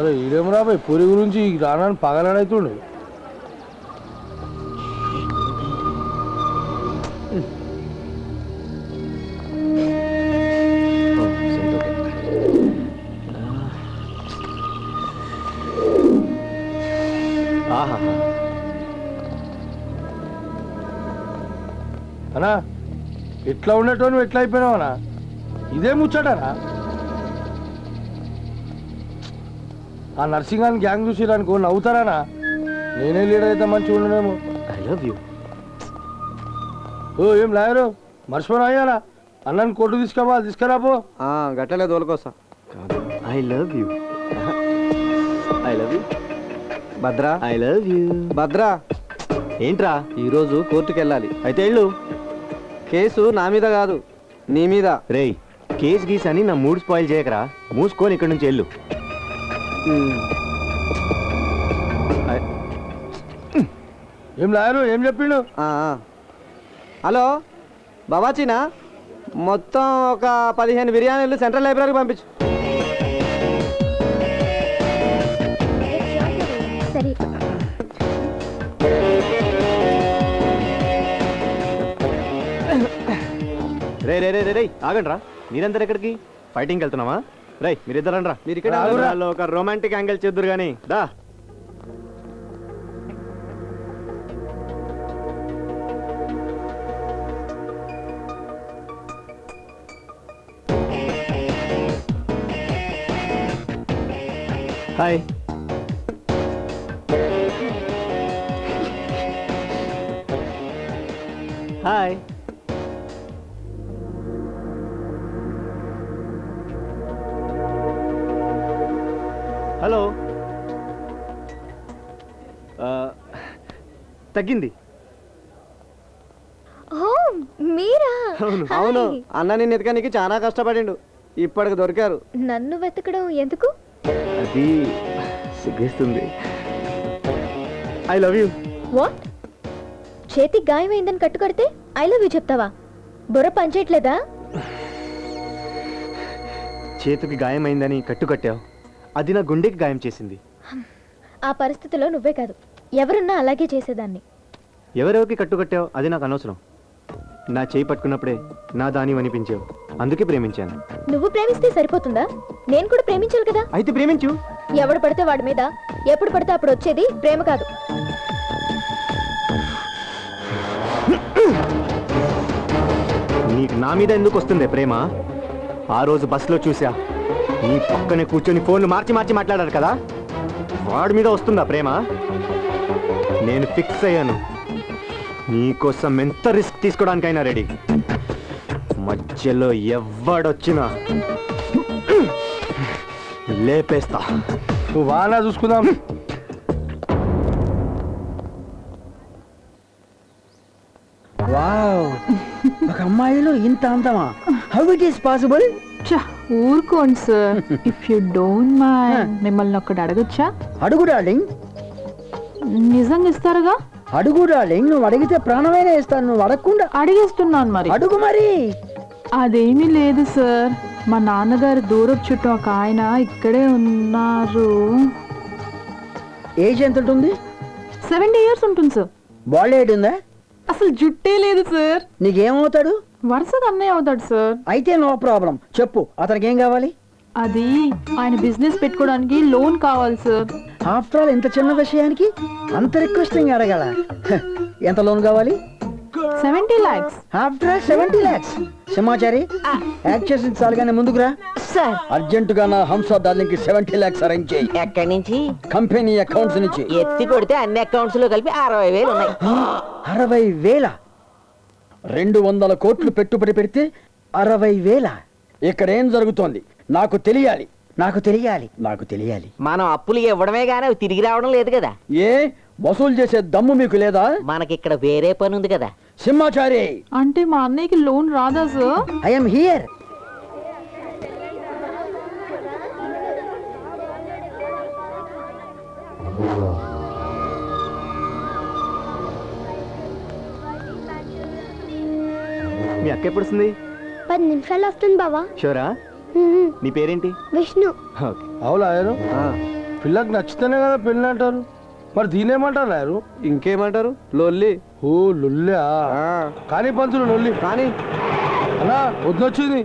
అరే ఈడేం రాబాయ్ పూరి గురించి రానని పగలడైతుండే. అన్నా ఎట్లా ఉండేటో ఎట్లా అయిపోయినావు అన్నా? ఇదే ముచ్చటనా? ఆ నర్సింగ్ గ్యాంగ్ చూసిరనుకో నవ్వుతారానా? నేనే లీడర్ అయితే మంచిగా ఉండనేమో. I love you. ఓ ఏం లాయరు మర్చిపోయినా అయ్యారా? అన్నని కొట్టు తీసుకురాపో. గట్టలే తోలుకోసా. I love you. I love you Bhadra. I love you Bhadra. ఏంట్రా? ఈరోజు కోర్టుకు వెళ్ళాలి. అయితే వెళ్ళు. కేసు నా మీద కాదు నీ మీద. రేయ్ కేస్ గీస్ అని నా మూడ్ స్పాయిల్ చేయకరా. మూసుకొని ఇక్కడి నుంచి వెళ్ళు. ఏం లాయరు ఏం చెప్పిండు? హలో బాబాచీనా, మొత్తం ఒక 15 బిర్యానీలు సెంట్రల్ లైబ్రరీకి పంపించు. రే రే రే రే ఆగండి రా. మీరందరు ఎక్కడికి? ఫైటింగ్కి వెళ్తున్నావా? రై మీరిద్దరండి రా. మీరు ఇక్కడ ఒక రొమాంటిక్ యాంగిల్ చేద్దురు కానీ దా. హాయ్. హాయ్. హలో. తగ్గింది. అవును, అన్న నిన్ను ఎతకడానికి చాలా కష్టపడిండు. ఇప్పటికి దొరికారు. నన్ను వెతకడం ఎందుకు? అది సిగ్గేస్తుంది. I love you. వాట్? చేతికి గాయమైందని కట్టుకడితే ఐ లవ్ యూ చెప్తావా? బుర్ర పనిచేయట్లేదా? చేతికి గాయమైందని కట్టుకట్టావు, అది నా గుండెకి గాయం చేసింది. ఆ పరిస్థితిలో నువ్వే కాదు ఎవరున్నా అలాగే చేసేదాన్ని. ఎవరెవరికి కట్టుకట్టావు అది నాకు అనవసరం. నా చేయి పట్టుకున్నప్పుడే నా దాని అనిపించావు, అందుకే ప్రేమించాను. నువ్వు ప్రేమిస్తే సరిపోతుందా? నేను కూడా ప్రేమించాలి కదా. అయితే ప్రేమించు. ఎవడు పడితే వాడి మీద ఎప్పుడు పడితే అప్పుడు వచ్చేది ప్రేమ కాదు. నీకు నా మీద ఎందుకు వస్తుంది ప్రేమ? ఆ రోజు బస్సులో చూసా, నీ పక్కనే కూర్చొని ఫోన్లు మార్చి మార్చి మాట్లాడారు కదా, వాడి మీద వస్తుందా ప్రేమ? నేను ఫిక్స్ అయ్యాను, నీకోసం ఎంత రిస్క్ తీసుకోవడానికైనా రెడీ. మధ్యలో ఎవడొచ్చినా లేపేస్తా. నువ్వు వానా చూసుకుందాం. వావ్, ఒక అమ్మాయిలో ఇంత అందమా? How it is possible? ఊరుకోండి sir. If you don't mind మిమ్మల్ని ఒక్కటి అడగచ్చా? అడుగు డార్లింగ్. నిజంగా ఇస్తారుగా? అడుగు డార్లింగ్. నువ్వు అడిగితే ప్రాణమైనా ఇస్తాను. నువ్వు అడగకుండా అడిగేస్తున్నాను. మరి అడుగు. మరి అదేమీ లేదు సార్, మా నాన్నగారు దూరపు చుట్టూ ఒక ఆయన ఇక్కడే ఉన్నారు. ఏజ్ ఎంత ఉంటుంది? 70 years ఉంటుంది సార్. బాల్ హెడ్ ఉందా? అసలు జుట్టే లేదు సార్. నీకేమవుతాడు? వరుసగా అన్నయ్య అవుతాడు సార్. అయితే నో ప్రాబ్లం. చెప్పు, అతనికి ఏం కావాలి? అది ఆయన బిజినెస్ పెట్టుకోవడానికి లోన్ కావాలి సార్. ఆఫ్టర్ ఆల్ ఇంత చిన్న విషయానికి అంత రిక్వెస్టింగ్ అడగల? ఎంత లోన్ కావాలి? 70 lakhs. After all 70 lakhs. Simhachari, act చేసి చాలుగానే ముందుకు రా. అర్జెంటుగా నా హంస డార్లింగ్ కి 70 lakhs అరేంజ్ చేయి. ఎక్కడి నుంచి? కంపెనీ అకౌంట్స్ నుంచి. ఎత్తి కొడితే అన్ని అకౌంట్స్ లో కలిపి 60,000 ఉన్నాయి. 60,000? 200 కోట్లు పెట్టుబడి పెడితే 60,000? ఇక్కడ ఏం జరుగుతోంది? నాకు తెలియాలి, నాకు తెలియాలి, నాకు తెలియాలి. మనం అప్పులు ఇవ్వడమే గానీ అవి తిరిగి రావడం లేదు కదా. ఏ వసూలు చేసే దమ్ము మీకు లేదా? మనకిక్కడ వేరే పని ఉంది కదా. సింహాచారి, అంటే మా అన్నయ్యకి లోన్ రాదా సార్? I'm here. మీ అక్క ఎప్పుడు వస్తుంది? 10 నిమిషాలు వస్తుంది బావా. షూరా? నీ పేరేంటి? విష్ణు. అవునా? పిల్లకి నచ్చితేనే కదా పెళ్ళి అంటారు. మరి దీనేమంటారు రారు? ఇంకేమంటారు? లొల్లి. ఓ లొల్లా. కానీ పంతులు లొల్లి కానీ అలా వద్దొచ్చింది.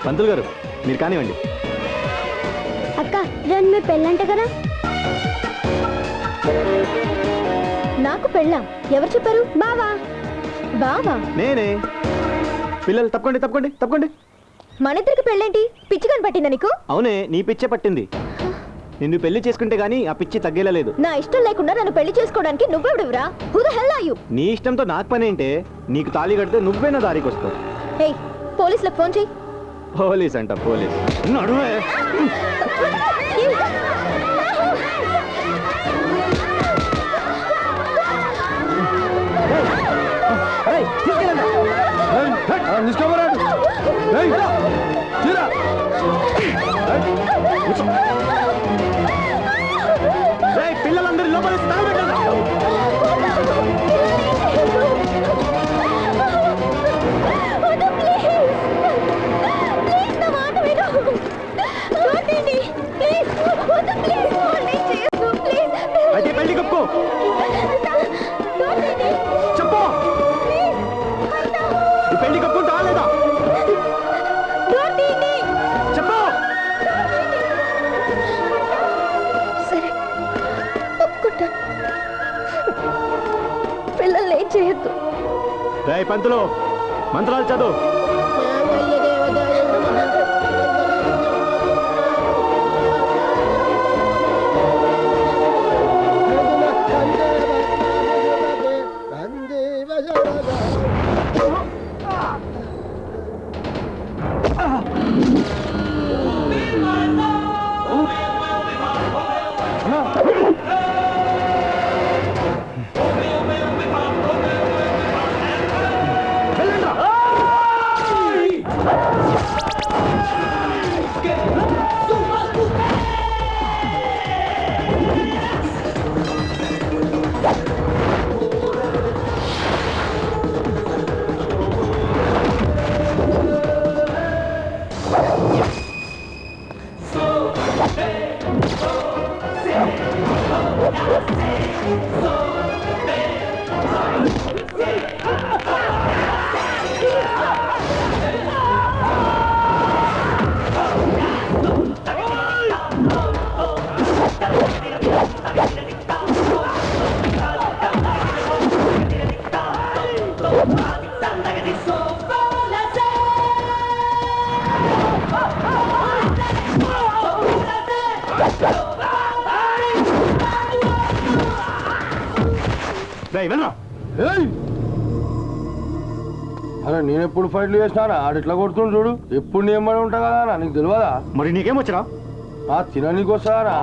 పంతులు గారు మీరు కానివ్వండి. అక్క రండి, మీ పెళ్ళంట కదా. నాకు పెళ్ళా? ఎవరు చెప్పారు? బావా. బావా? నేనే. పిల్లలు తప్పకండి తప్పకండి తప్పకండి. మన ఇద్దరికి పెళ్ళేంటి? పిచ్చి కనిపట్టిందా నీకు? అవునే, నీ పిచ్చే పట్టింది. నిన్ను పెళ్లి చేసుకుంటే గానీ ఆ పిచ్చి తగ్గేలా లేదు. నా ఇష్టం లేకుండా నన్ను పెళ్లి చేసుకోవడానికి నువ్వెవడువురా? Who the hell are you? నీ ఇష్టంతో నాకు పని ఏంటే? నీకు తాళి కడితే నువ్వే నా దారికి వస్తావు. ఏయ్, పోలీసులకు ఫోన్ చెయ్యి. పోలీస్ అంట పోలీస్. నడువే. తీసుకోమరాడు. పిల్లలందరి లోపల అయితే పెళ్లి కప్పుకో. చెప్పు, ఈ పెళ్లి కప్పుకుంటా లేదా? చెప్పు. సరే, ఒప్పుకుంటాను. పిల్లల్ని ఏం చేయొద్దు. రేయ్ పంతులు, మంత్రాలు చదువు. అరే నేనెప్పుడు ఫైట్లు చేసినా ఆడిట్లా కొడుతుండు చూడు. ఎప్పుడు నేను ఏమని ఉంటా కదా, నీకు తెలియదా? మరి నీకేమొచ్చరా? తిననీకి వస్తారా?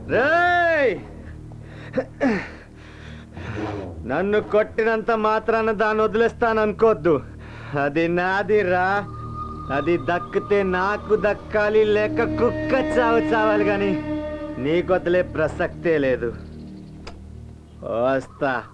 రేయ్! నన్ను కొట్టినంత మాత్రాన దాన్ని వదిలేస్తాను అనుకోవద్దు. అది నాదిరా. అది దక్కితే నాకు దక్కాలి, లేక కుక్క చావు చావాలి, కానీ నీకు వదిలే ప్రసక్తే లేదు. వస్తా.